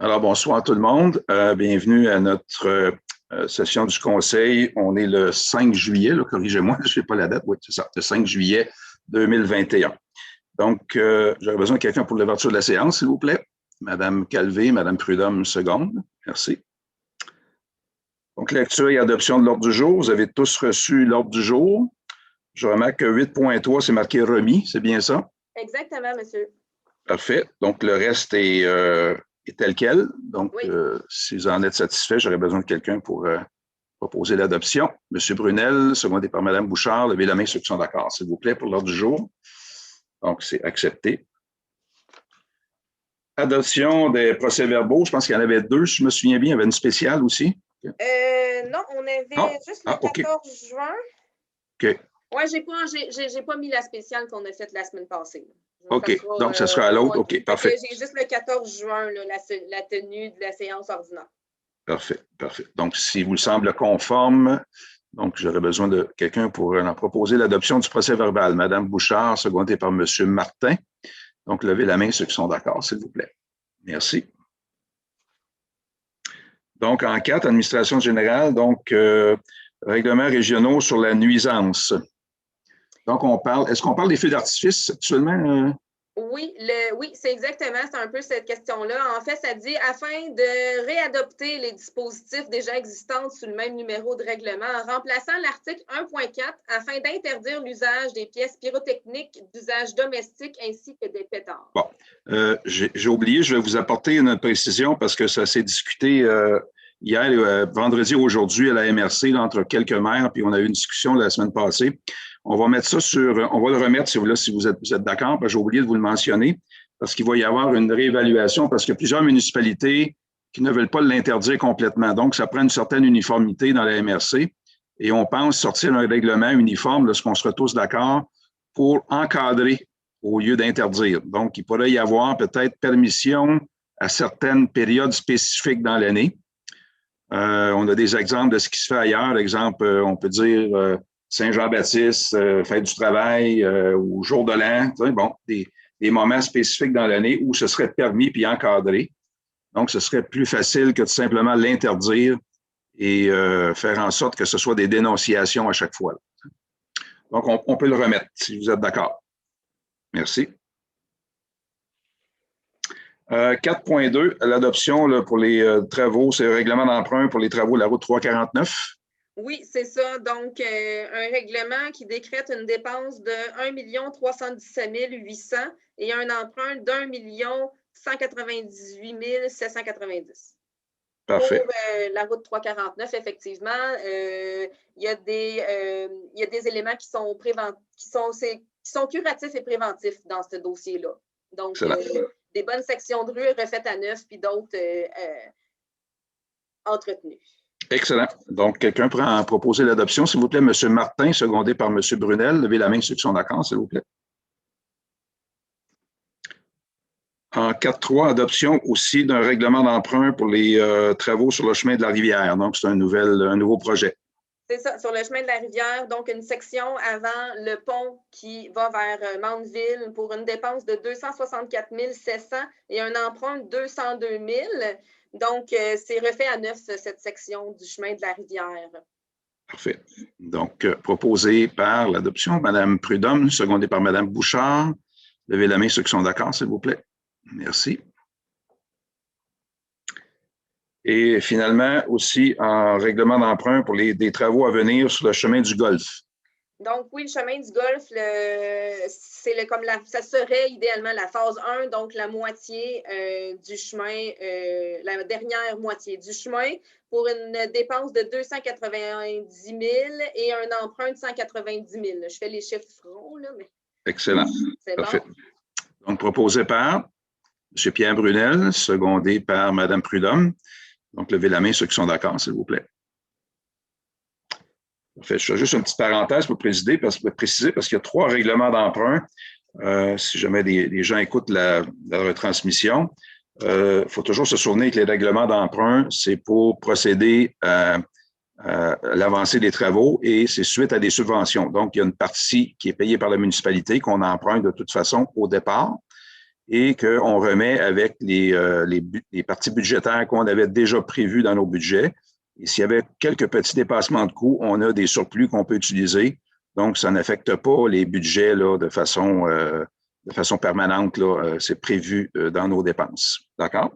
Alors, bonsoir à tout le monde. Bienvenue à notre session du Conseil. On est le 5 juillet, corrigez-moi, je n'ai pas la date. Oui, c'est ça, le 5 juillet 2021. Donc, j'aurais besoin de quelqu'un pour l'ouverture de la séance, s'il vous plaît. Madame Calvé, Madame Prudhomme, seconde. Merci. Donc, lecture et adoption de l'ordre du jour. Vous avez tous reçu l'ordre du jour. Je remarque que 8.3, c'est marqué remis, c'est bien ça? Exactement, monsieur. Parfait. Donc, le reste est tel quel. Donc, oui. Si vous en êtes satisfait, j'aurais besoin de quelqu'un pour proposer l'adoption. Monsieur Brunel, secondé par Madame Bouchard, levez la main ceux qui sont d'accord, s'il vous plaît, pour l'ordre du jour. Donc, c'est accepté. Adoption des procès-verbaux. Je pense qu'il y en avait deux, si je me souviens bien. Il y avait une spéciale aussi. Non, on avait juste le 14 juin. OK. Oui, j'ai pas mis la spéciale qu'on a faite la semaine passée. OK. Donc, ce sera à l'autre. OK, parfait. J'ai juste le 14 juin, là, la tenue de la séance ordinaire. Parfait, parfait. Donc, si vous semble conforme, donc j'aurais besoin de quelqu'un pour en proposer l'adoption du procès-verbal. Madame Bouchard, secondée par Monsieur Martin. Donc, levez la main ceux qui sont d'accord, s'il vous plaît. Merci. Donc, en 4, administration générale, donc règlements régionaux sur la nuisance. Donc, est-ce qu'on parle des feux d'artifice actuellement? Oui, c'est exactement, c'est un peu cette question-là. En fait, ça dit, afin de réadopter les dispositifs déjà existants sous le même numéro de règlement, en remplaçant l'article 1.4 afin d'interdire l'usage des pièces pyrotechniques d'usage domestique ainsi que des pétards. Bon, j'ai oublié, je vais vous apporter une précision parce que ça s'est discuté hier, vendredi aujourd'hui à la MRC, là, entre quelques maires, puis on a eu une discussion la semaine passée. On va mettre ça on va le remettre si vous êtes d'accord, parce que j'ai oublié de vous le mentionner, parce qu'il va y avoir une réévaluation, parce qu'il y a plusieurs municipalités qui ne veulent pas l'interdire complètement. Donc, ça prend une certaine uniformité dans la MRC et on pense sortir un règlement uniforme lorsqu'on sera tous d'accord pour encadrer au lieu d'interdire. Donc, il pourrait y avoir peut-être permission à certaines périodes spécifiques dans l'année. On a des exemples de ce qui se fait ailleurs. Exemple, on peut dire Saint-Jean-Baptiste, fête du travail ou jour de l'an. Bon, des moments spécifiques dans l'année où ce serait permis puis encadré. Donc, ce serait plus facile que de simplement l'interdire et faire en sorte que ce soit des dénonciations à chaque fois. Donc, on peut le remettre si vous êtes d'accord. Merci. 4.2, l'adoption pour les travaux, c'est le règlement d'emprunt pour les travaux de la route 349. Oui, c'est ça. Donc, un règlement qui décrète une dépense de 1 317 800 et un emprunt d'1 198 790. Parfait. Pour la route 349, effectivement, il y a des éléments qui sont curatifs et préventifs dans ce dossier-là. Donc, des bonnes sections de rue refaites à neuf, puis d'autres entretenues. Excellent. Donc, quelqu'un pourra proposer l'adoption, s'il vous plaît. M. Martin, secondé par M. Brunel. Levez la main ceux qui sont d'accord, s'il vous plaît. En 4.3, adoption aussi d'un règlement d'emprunt pour les travaux sur le chemin de la rivière. Donc, c'est un nouveau projet. C'est ça, sur le chemin de la rivière, donc une section avant le pont qui va vers Mandeville pour une dépense de 264 700 et un emprunt de 202 000. Donc, c'est refait à neuf, cette section du chemin de la rivière. Parfait. Donc, proposé par l'adoption, Mme Prudhomme, secondée par Mme Bouchard. Levez la main ceux qui sont d'accord, s'il vous plaît. Merci. Et finalement, aussi en règlement d'emprunt pour des travaux à venir sur le chemin du Golfe. Donc, oui, le chemin du Golfe, ça serait idéalement la phase 1, donc la moitié du chemin, la dernière moitié du chemin, pour une dépense de 290 000 et un emprunt de 190 000. Je fais les chiffres ronds, là, mais... Excellent. C'est parfait. Bon. Donc, proposé par M. Pierre Brunel, secondé par Mme Prudhomme. Donc, levez la main ceux qui sont d'accord, s'il vous plaît. Je fais juste une petite parenthèse pour préciser parce qu'il y a 3 règlements d'emprunt. Si jamais les gens écoutent la retransmission, il faut toujours se souvenir que les règlements d'emprunt, c'est pour procéder à l'avancée des travaux et c'est suite à des subventions. Donc, il y a une partie qui est payée par la municipalité qu'on emprunte de toute façon au départ. et qu'on remet avec les parties budgétaires qu'on avait déjà prévues dans nos budgets. Et s'il y avait quelques petits dépassements de coûts, on a des surplus qu'on peut utiliser. Donc, ça n'affecte pas les budgets là, de façon permanente. C'est prévu dans nos dépenses. D'accord?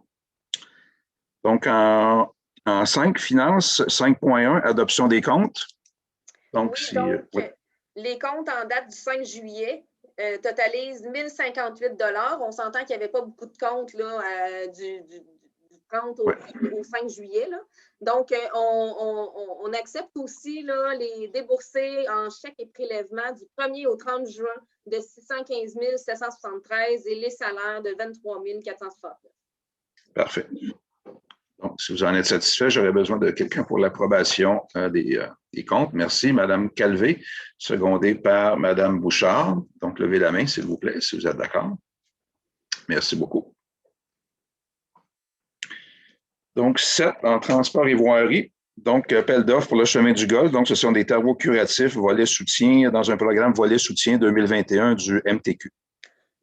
Donc, en 5, finances, 5.1, adoption des comptes. Donc, les comptes en date du 5 juillet totalisent 1 058 $. On s'entend qu'il n'y avait pas beaucoup de comptes là, du 30 au 5 juillet. Là. Donc, on accepte aussi là, les déboursés en chèques et prélèvements du 1er au 30 juin de 615 773 et les salaires de 23 460. Parfait. Donc, si vous en êtes satisfait, j'aurais besoin de quelqu'un pour l'approbation des comptes. Merci, Mme Calvé, secondée par Mme Bouchard. Donc, levez la main, s'il vous plaît, si vous êtes d'accord. Merci beaucoup. Donc, 7 en transport et voirie. Donc, appel d'offres pour le chemin du Golfe. Donc, ce sont des travaux curatifs, volet soutien, dans un programme volet soutien 2021 du MTQ.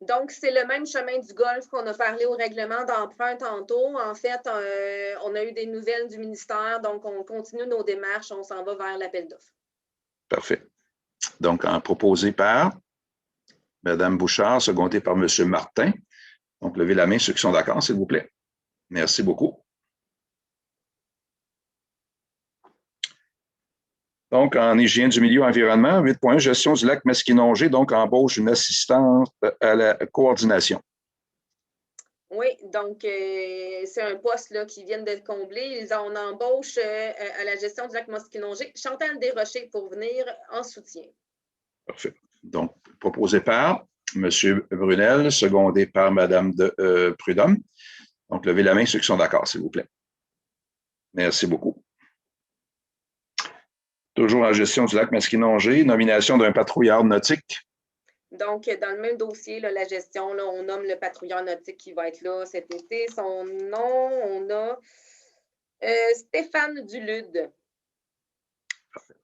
Donc, c'est le même chemin du Golfe qu'on a parlé au règlement d'emprunt tantôt. En fait, on a eu des nouvelles du ministère, donc on continue nos démarches, on s'en va vers l'appel d'offres. Parfait. Donc, proposé par Mme Bouchard, secondé par M. Martin. Donc, levez la main ceux qui sont d'accord, s'il vous plaît. Merci beaucoup. Donc, en hygiène du milieu environnement, 8.1, gestion du lac Mesquinongé, donc embauche une assistante à la coordination. Oui, donc c'est un poste là, qui vient d'être comblé. On embauche à la gestion du lac Mesquinongé Chantal Desrochers pour venir en soutien. Parfait. Donc, proposé par M. Brunel, secondé par Mme Prudhomme. Donc, levez la main ceux qui sont d'accord, s'il vous plaît. Merci beaucoup. Toujours en gestion du lac Mesquinongé, nomination d'un patrouilleur nautique. Donc, dans le même dossier, là, la gestion, là, on nomme le patrouilleur nautique qui va être là cet été. Son nom, on a Stéphane Dulude. Parfait.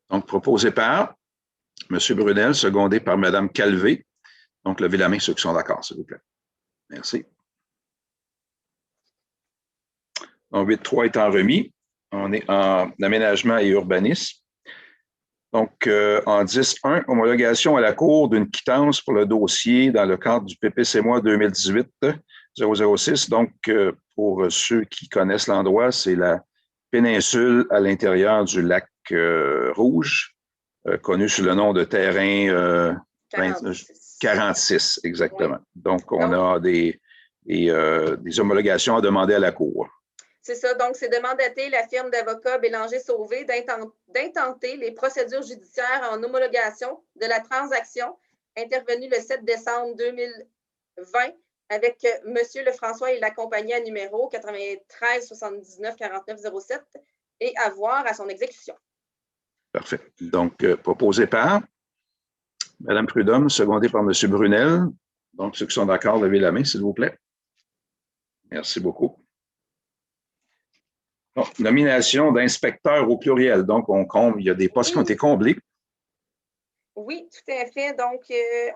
Donc, proposé par M. Brunel, secondé par Mme Calvé. Donc, levez la main ceux qui sont d'accord, s'il vous plaît. Merci. Donc, 8.3 étant remis. On est en aménagement et urbanisme. Donc, en 10.1, homologation à la Cour d'une quittance pour le dossier dans le cadre du PPCMOI 2018-006. Donc, pour ceux qui connaissent l'endroit, c'est la péninsule à l'intérieur du lac Rouge, connu sous le nom de terrain 46, exactement. Oui. Donc, on a des homologations à demander à la Cour. C'est ça, donc c'est de mandater la firme d'avocats Bélanger-Sauvé d'intenter les procédures judiciaires en homologation de la transaction intervenue le 7 décembre 2020 avec M. Lefrançois et la compagnie à numéro 93 79 49 07 et avoir à son exécution. Parfait. Donc, proposé par Mme Prudhomme, secondé par M. Brunel. Donc, ceux qui sont d'accord, levez la main, s'il vous plaît. Merci beaucoup. Donc, nomination d'inspecteurs au pluriel. Donc, on comble, il y a des postes qui ont été comblés. Oui, tout à fait. Donc,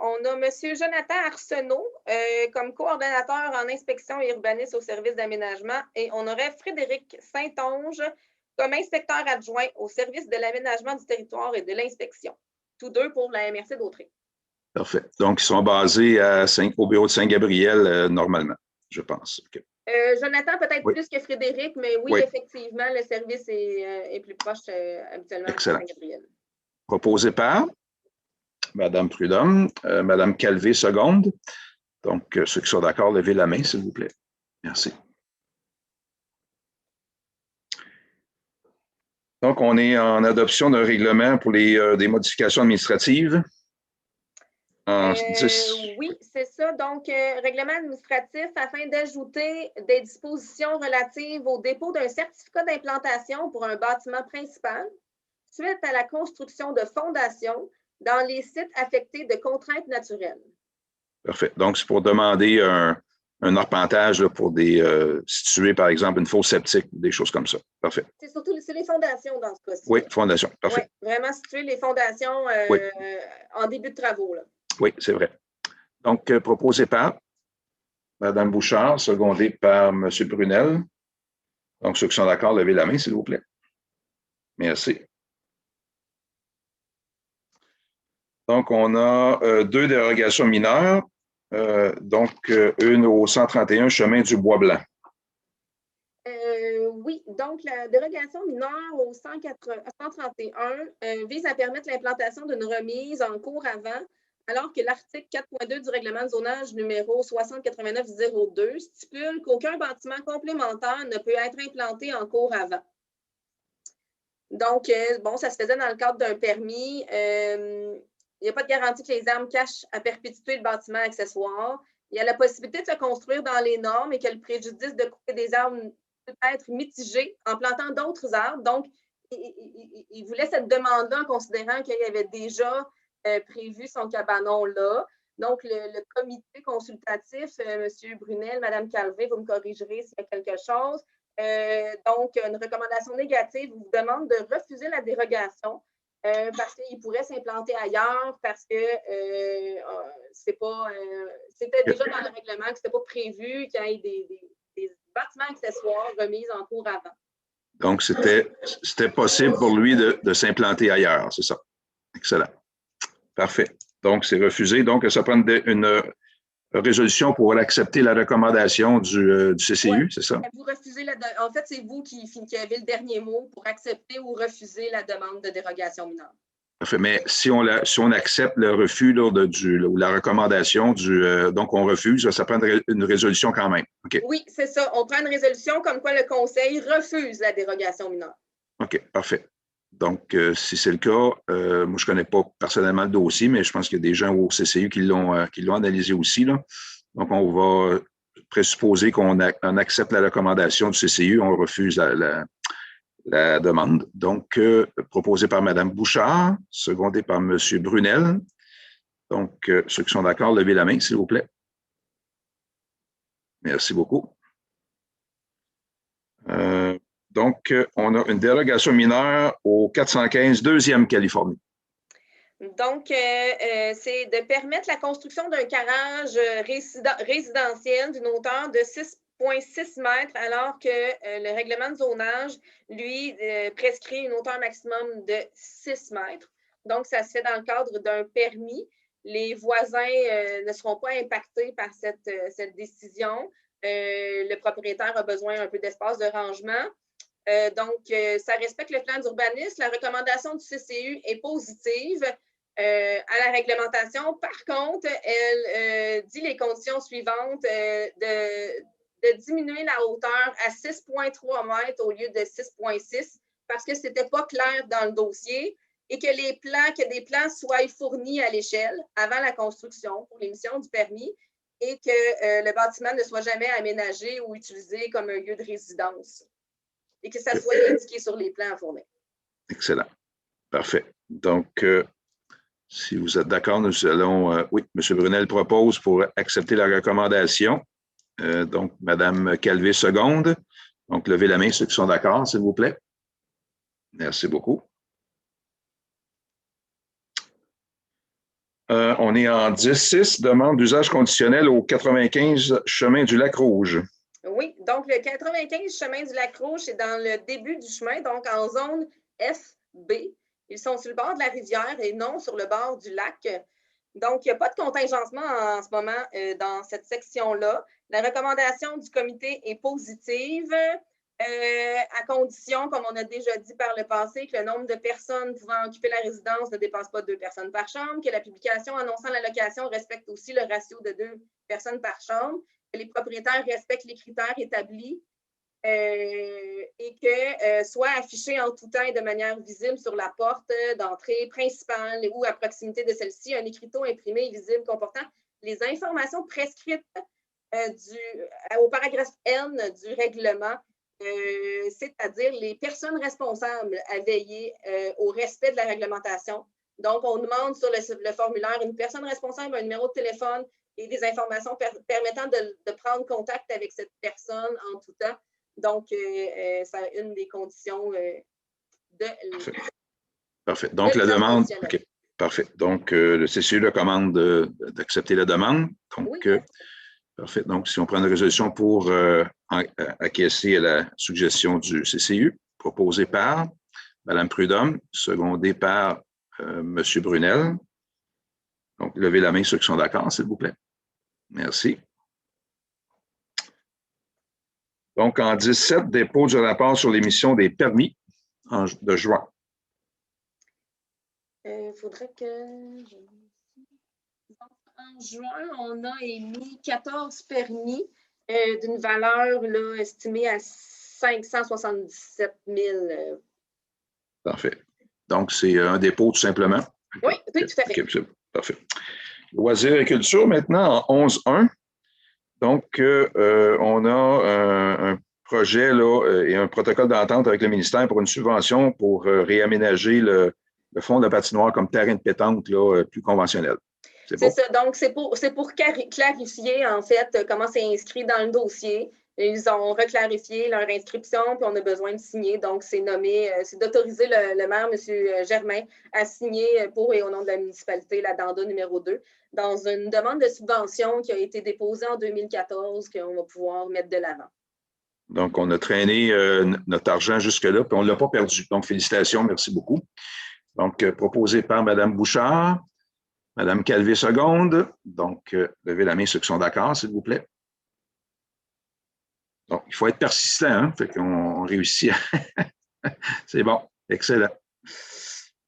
on a M. Jonathan Arsenault comme coordonnateur en inspection et urbanisme au service d'aménagement et on aurait Frédéric Saint-Onge comme inspecteur adjoint au service de l'aménagement du territoire et de l'inspection. Tous deux pour la MRC d'Autrey. Parfait. Donc, ils sont basés au bureau de Saint-Gabriel normalement, je pense. Okay. Jonathan, peut-être plus que Frédéric, mais oui, effectivement, le service est plus proche habituellement de Saint-Gabriel. Proposé par Mme Prudhomme, Mme Calvé, seconde. Donc, ceux qui sont d'accord, levez la main, s'il vous plaît. Merci. Donc, on est en adoption d'un règlement pour des modifications administratives. Oui, c'est ça. Donc, règlement administratif afin d'ajouter des dispositions relatives au dépôt d'un certificat d'implantation pour un bâtiment principal suite à la construction de fondations dans les sites affectés de contraintes naturelles. Parfait. Donc, c'est pour demander un arpentage là, pour situer, par exemple, une fosse septique, des choses comme ça. Parfait. C'est surtout les fondations dans ce cas-ci. Oui, fondations. Parfait. Oui, vraiment situer les fondations en début de travaux. Là. Oui, c'est vrai. Donc, proposé par Madame Bouchard, secondée par M. Brunel. Donc, ceux qui sont d'accord, levez la main, s'il vous plaît. Merci. Donc, on a deux dérogations mineures. Une au 131 chemin du Bois-Blanc. Oui, donc la dérogation mineure au 131 vise à permettre l'implantation d'une remise en cours avant, alors que l'article 4.2 du règlement de zonage numéro 6089-02 stipule qu'aucun bâtiment complémentaire ne peut être implanté en cours avant. Donc, bon, ça se faisait dans le cadre d'un permis. Il n'y a pas de garantie que les armes cachent à perpétuité le bâtiment accessoire. Il y a la possibilité de se construire dans les normes et que le préjudice de couper des arbres peut être mitigé en plantant d'autres arbres. Donc, il voulait cette demande-là en considérant qu'il y avait déjà prévu son cabanon là. Donc, le comité consultatif, M. Brunel, Mme Calvé, vous me corrigerez s'il y a quelque chose. Donc, une recommandation négative vous demande de refuser la dérogation parce qu'il pourrait s'implanter ailleurs, parce que c'était déjà dans le règlement que ce n'était pas prévu qu'il y ait des bâtiments accessoires remis en cours avant. Donc, c'était possible pour lui de s'implanter ailleurs, c'est ça. Excellent. Parfait. Donc, c'est refusé. Donc, ça prend une résolution pour accepter la recommandation du CCU, ouais. C'est ça? Vous refusez en fait, c'est vous qui avez le dernier mot pour accepter ou refuser la demande de dérogation mineure. Parfait. Mais si on accepte le refus là, ou la recommandation, donc on refuse, ça prend une résolution quand même. Okay. Oui, c'est ça. On prend une résolution comme quoi le Conseil refuse la dérogation mineure. OK, parfait. Donc, si c'est le cas, moi, je ne connais pas personnellement le dossier, mais je pense qu'il y a des gens au CCU qui l'ont analysé aussi. Là. Donc, on va présupposer qu'on accepte la recommandation du CCU, on refuse la demande. Donc, proposé par Mme Bouchard, secondé par M. Brunel. Donc, ceux qui sont d'accord, levez la main, s'il vous plaît. Merci beaucoup. Donc, on a une dérogation mineure au 415 2e Californie. Donc, c'est de permettre la construction d'un garage résidentiel d'une hauteur de 6,6 mètres, alors que le règlement de zonage, lui, prescrit une hauteur maximum de 6 mètres. Donc, ça se fait dans le cadre d'un permis. Les voisins ne seront pas impactés par cette décision. Le propriétaire a besoin un peu d'espace de rangement. Donc, ça respecte le plan d'urbanisme. La recommandation du CCU est positive à la réglementation. Par contre, elle dit les conditions suivantes de diminuer la hauteur à 6,3 mètres au lieu de 6,6 parce que ce n'était pas clair dans le dossier et que des plans soient fournis à l'échelle avant la construction pour l'émission du permis et que le bâtiment ne soit jamais aménagé ou utilisé comme un lieu de résidence. Et que ça soit indiqué sur les plans à fournir. Excellent. Parfait. Donc, si vous êtes d'accord, nous allons... oui, M. Brunel propose pour accepter la recommandation. Donc, Mme Calvé seconde. Donc, levez la main ceux qui sont d'accord, s'il vous plaît. Merci beaucoup. On est en 10-6, demande d'usage conditionnel au 95 chemin du Lac-Rouge. Oui, donc le 95 chemin du Lac-Rouge, c'est dans le début du chemin, donc en zone FB. Ils sont sur le bord de la rivière et non sur le bord du lac. Donc, il n'y a pas de contingencement en ce moment dans cette section-là. La recommandation du comité est positive, à condition, comme on a déjà dit par le passé, que le nombre de personnes pouvant occuper la résidence ne dépasse pas 2 personnes par chambre, que la publication annonçant la location respecte aussi le ratio de 2 personnes par chambre, que les propriétaires respectent les critères établis et que soit affiché en tout temps et de manière visible sur la porte d'entrée principale ou à proximité de celle-ci, un écriteau imprimé et visible comportant les informations prescrites au paragraphe N du règlement, c'est-à-dire les personnes responsables à veiller au respect de la réglementation. Donc, on demande sur le formulaire une personne responsable, un numéro de téléphone et des informations permettant de prendre contact avec cette personne en tout temps. Donc, c'est une des conditions de... Parfait. Donc, la demande... OK. Parfait. Donc, le CCU recommande d'accepter la demande. Donc, oui. Parfait. Donc, si on prend une résolution pour acquiescer à la suggestion du CCU, proposée par Mme Prudhomme, secondée par M. Brunel. Donc, levez la main ceux qui sont d'accord, s'il vous plaît. Merci. Donc, en 17, dépôt du rapport sur l'émission des permis de juin. Il faudrait que... En juin, on a émis 14 permis d'une valeur là, estimée à 577 000. Parfait. Donc, c'est un dépôt tout simplement? Oui, tout à fait. Okay, parfait. Loisirs et culture, maintenant, en 11.1. Donc, on a un projet là, et un protocole d'entente avec le ministère pour une subvention pour réaménager le fond de la patinoire comme terrain de pétanque là, plus conventionnel. C'est ça. Donc, c'est pour clarifier, en fait, comment c'est inscrit dans le dossier. Ils ont reclarifié leur inscription, puis on a besoin de signer. Donc, c'est d'autoriser le maire, M. Germain, à signer pour et au nom de la municipalité la DANDA numéro 2 dans une demande de subvention qui a été déposée en 2014 qu'on va pouvoir mettre de l'avant. Donc, on a traîné notre argent jusque-là, puis on ne l'a pas perdu. Donc, félicitations, merci beaucoup. Donc, proposé par Mme Bouchard, Mme Calvé-Seconde. Donc, levez la main ceux qui sont d'accord, s'il vous plaît. Donc, il faut être persistant, hein? Fait qu'on réussit. C'est bon, excellent.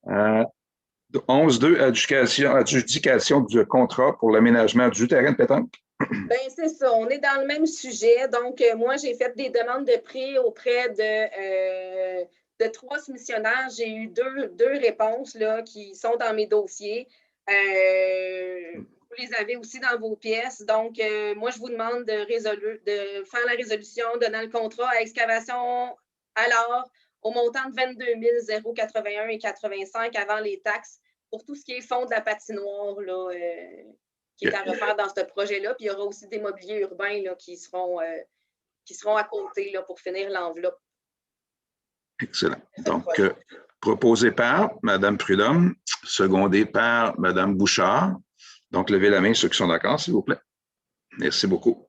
11.2, adjudication du contrat pour l'aménagement du terrain de pétanque. Bien, c'est ça. On est dans le même sujet. Donc, moi, j'ai fait des demandes de prix auprès de 3 soumissionnaires. J'ai eu deux réponses là, qui sont dans mes dossiers. Vous les avez aussi dans vos pièces. Donc, moi, je vous demande de faire la résolution donnant le contrat à excavation alors au montant de 22 081,85 avant les taxes pour tout ce qui est fond de la patinoire là, qui est à refaire dans ce projet-là. Puis il y aura aussi des mobiliers urbains là, qui seront à côté là, pour finir l'enveloppe. Excellent. Donc, proposé par Mme Prudhomme, secondé par Mme Bouchard. Donc, levez la main ceux qui sont d'accord, s'il vous plaît. Merci beaucoup.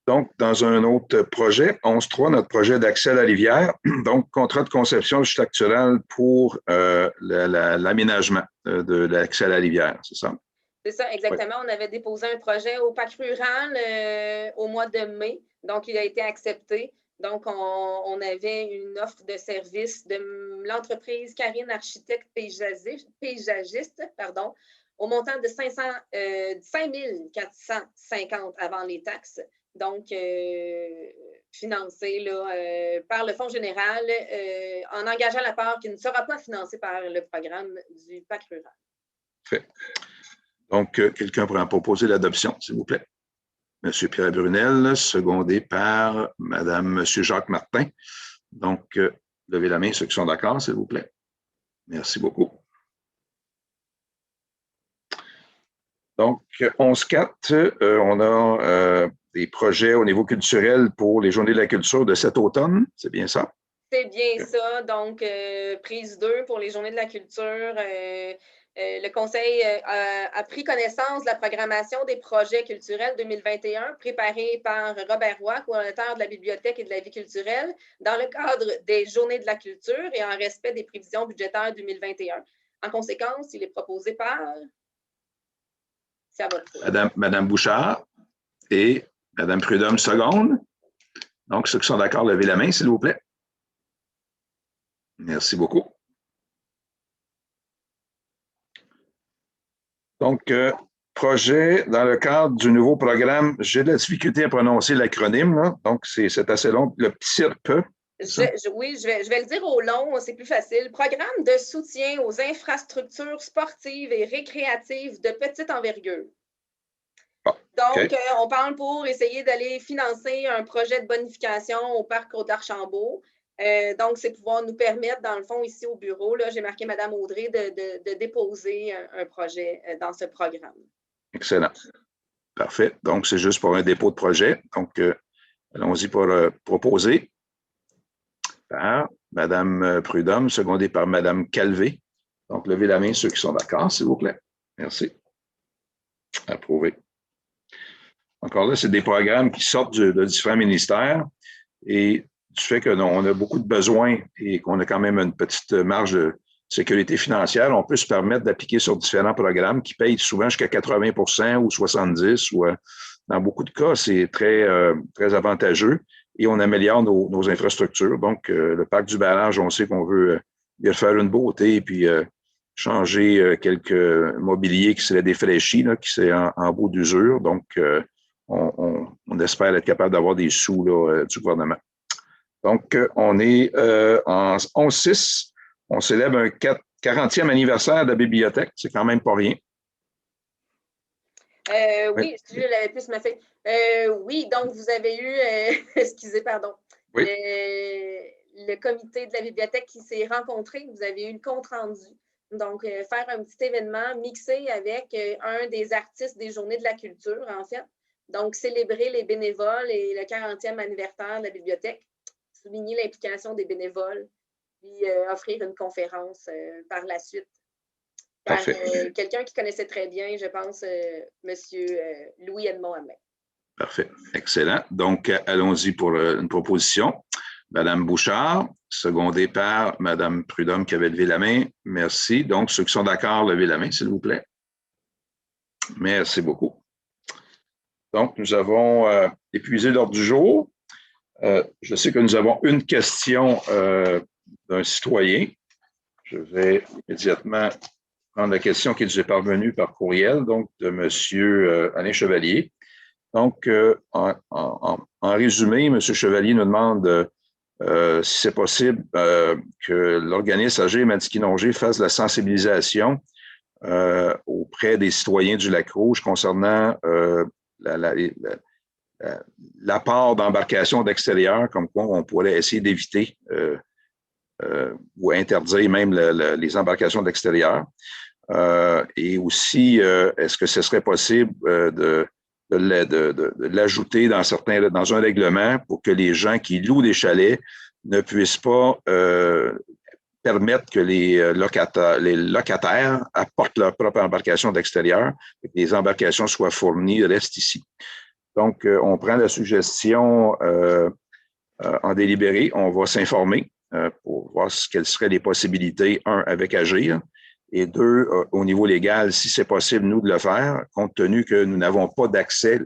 Donc, dans un autre projet, 11.3, notre projet d'accès à la rivière, donc contrat de conception structurelle pour l'aménagement de l'accès à la rivière, c'est ça? C'est ça, exactement. Oui. On avait déposé un projet au PAC rural au mois de mai, donc il a été accepté. Donc, on avait une offre de service de l'entreprise Karine Architecte Paysagiste, au montant de 5 450 avant les taxes. Donc, financé là, par le Fonds général en engageant la part qui ne sera pas financée par le programme du PAC rural. Fait. Donc, quelqu'un pourrait en proposer l'adoption, s'il vous plaît. M. Pierre Brunel, secondé par Mme, M. Jacques Martin. Donc, levez la main ceux qui sont d'accord, s'il vous plaît. Merci beaucoup. Donc, 11.4, on a des projets au niveau culturel pour les Journées de la culture de cet automne. C'est bien ça? C'est bien ça. Donc, prise 2 pour les Journées de la culture. Le Conseil a pris connaissance de la programmation des projets culturels 2021 préparée par Robert Roy, coordonnateur de la Bibliothèque et de la vie culturelle, dans le cadre des Journées de la culture et en respect des prévisions budgétaires 2021. En conséquence, il est proposé par... Madame Bouchard et Mme Prudhomme, seconde. Donc, ceux qui sont d'accord, levez la main, s'il vous plaît. Merci beaucoup. Donc, projet dans le cadre du nouveau programme, j'ai de la difficulté à prononcer l'acronyme, donc c'est assez long, le PSIRP. Oui, je vais le dire au long, c'est plus facile. Programme de soutien aux infrastructures sportives et récréatives de petite envergure. Donc, on parle pour essayer d'aller financer un projet de bonification au parc Côte-d'Archambault. Donc, c'est pouvoir nous permettre, dans le fond, ici au bureau, j'ai marqué Mme Audrey, de déposer un projet dans ce programme. Excellent. Parfait. Donc, c'est juste pour un dépôt de projet. Donc, allons-y pour proposer par Mme Prudhomme, secondée par Mme Calvé. Donc, levez la main ceux qui sont d'accord, s'il vous plaît. Merci. Approuvé. Encore là, c'est des programmes qui sortent de différents ministères et du fait qu'on a beaucoup de besoins et qu'on a quand même une petite marge de sécurité financière, on peut se permettre d'appliquer sur différents programmes qui payent souvent jusqu'à 80 ou 70 ou dans beaucoup de cas, c'est très avantageux et on améliore nos infrastructures. Donc, le parc du barrage, on sait qu'on veut bien faire une beauté et puis changer quelques mobiliers qui seraient défraîchis, là, qui seraient en bout d'usure. Donc, on espère être capable d'avoir des sous là, du gouvernement. Donc, on est en 11-6. On célèbre un 40e anniversaire de la bibliothèque. C'est quand même pas rien. Oui, je l'avais plus ma fille. Oui, donc vous avez eu, excusez, pardon, oui. le comité de la bibliothèque qui s'est rencontré. Vous avez eu le compte rendu. Donc, faire un petit événement mixé avec un des artistes des Journées de la culture, en fait. Donc, célébrer les bénévoles et le 40e anniversaire de la bibliothèque, souligner l'implication des bénévoles, puis offrir une conférence par la suite. Par quelqu'un qui connaissait très bien, je pense, M. Louis-Edmond Hamelin. Parfait. Excellent. Donc, allons-y pour une proposition. Madame Bouchard, secondée par Madame Prudhomme qui avait levé la main. Merci. Donc, ceux qui sont d'accord, levez la main, s'il vous plaît. Merci beaucoup. Donc, nous avons épuisé l'ordre du jour. Je sais que nous avons une question d'un citoyen. Je vais immédiatement prendre la question qui nous est parvenue par courriel, donc de M. Alain Chevalier. Donc, en résumé, M. Chevalier nous demande si c'est possible que l'organisme âgé Madikinongé fasse la sensibilisation auprès des citoyens du Lac-Rouge concernant l'apport d'embarcations d'extérieur, comme quoi on pourrait essayer d'éviter ou interdire même les embarcations d'extérieur. Et aussi, est-ce que ce serait possible de l'ajouter dans un règlement pour que les gens qui louent des chalets ne puissent pas permettre que les locataires apportent leur propre embarcation d'extérieur et que les embarcations soient fournies, restent ici. Donc, on prend la suggestion en délibéré, on va s'informer pour voir quelles seraient les possibilités, un, avec Agir, et deux, au niveau légal, si c'est possible, nous, de le faire, compte tenu que nous n'avons pas d'accès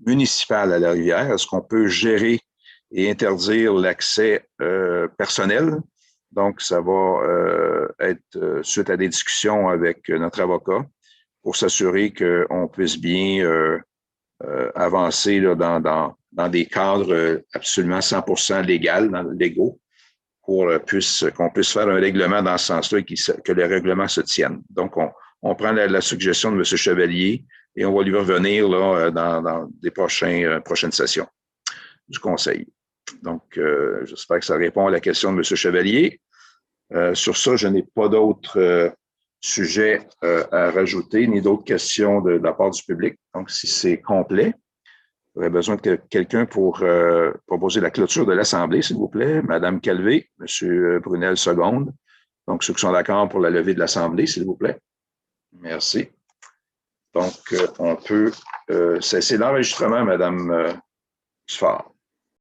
municipal à la rivière, est-ce qu'on peut gérer et interdire l'accès personnel? Donc, ça va être suite à des discussions avec notre avocat pour s'assurer qu'on puisse bien avancer là, dans des cadres absolument 100% légaux pour qu'on puisse faire un règlement dans ce sens-là et que le règlement se tienne. Donc, on prend la suggestion de M. Chevalier et on va lui revenir là, dans des prochaines sessions du Conseil. Donc, j'espère que ça répond à la question de M. Chevalier. Sur ça, je n'ai pas d'autres sujets à rajouter, ni d'autres questions de la part du public. Donc, si c'est complet, j'aurais besoin de quelqu'un pour proposer la clôture de l'Assemblée, s'il vous plaît. Madame Calvé, M. Brunel, seconde. Donc, ceux qui sont d'accord pour la levée de l'Assemblée, s'il vous plaît. Merci. Donc, on peut cesser l'enregistrement, Madame Sfar.